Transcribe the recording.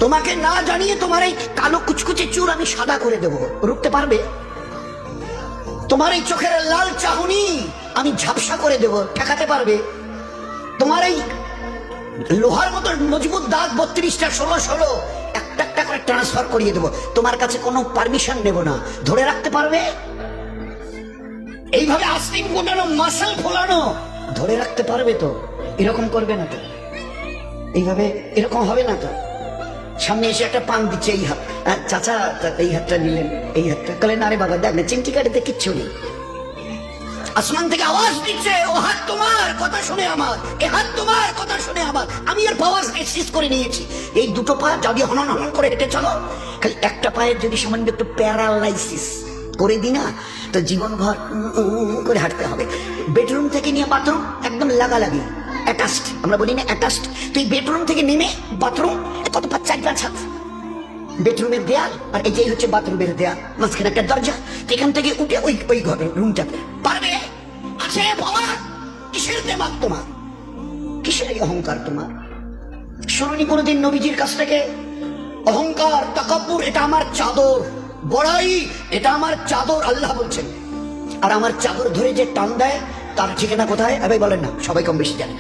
তোমাকে না জানিয়ে তোমার এই কালো কুচকুচে চুল আমি সাদা করে দেবো, রুখতে পারবে? তোমার এই চোখের লাল চাহনি আমি ঝাপসা করে দেবো, ঠেকাতে পারবে? তোমার এই লোহার মতো মজবুত দাঁত 32টা 16 একটা একটা করে ট্রান্সফার করিয়ে দেবো, তোমার কাছে কোনো পারমিশন নেব না, ধরে রাখতে পারবে? এইভাবে আস্তিন গোটানো মাসল ফোলানো ধরে রাখতে পারবে তো? এরকম করবে না তো? এইভাবে এরকম হবে না তো? সামনে এসে একটা পান দিচ্ছে, এই হাত, চাচা এই হাতটা নিলেন, এই হাতটা বলেন, আরে বাবা দেখ না চিমটি কাটিতে কিচ্ছু নেই। আসমান থেকে আওয়াজ দিচ্ছে, ও হাত তোমার কথা শুনে আমার, এ হাত তোমার কথা শুনে আমার, আমি এর পাওয়ার এক্সিস করে নিয়েছি। এই দুটো পা যদি হনন হনন করে হেঁটে চলো, খালি একটা পায়ের যদি সামান্য একটু প্যারালাইসিস করে দিই না, তো জীবন ভর করে হাঁটতে হবে। বেডরুম থেকে নিয়ে বাথরুম একদম লাগালাগি, অ্যাটাচড, আমরা বলি না অ্যাটাচড। তুই বেডরুম থেকে নেমে বাথরুম কত 4-5 হাত, বেডরুমের দেয়াল আর এই যে হচ্ছে বাথরুমের দেয়াল, মাঝখানে একটা দরজা, এখান থেকে উঠে ওই ঘরে রুমটাতে পারবে? আছে বাবা? কিসের দেমাগ তোমার? কিসের এই অহংকার তোমার? শুনুনি কোনোদিন নবীজির কাছ থেকে অহংকার তাকাব্বুর এটা আমার চাদর, বড়াই এটা আমার চাদর, আল্লাহ বলছেন। আর আমার চাদর ধরে যে টান দেয় তার ঠিকানা কোথায়? বলেন না, সবাই কম বেশি জানে।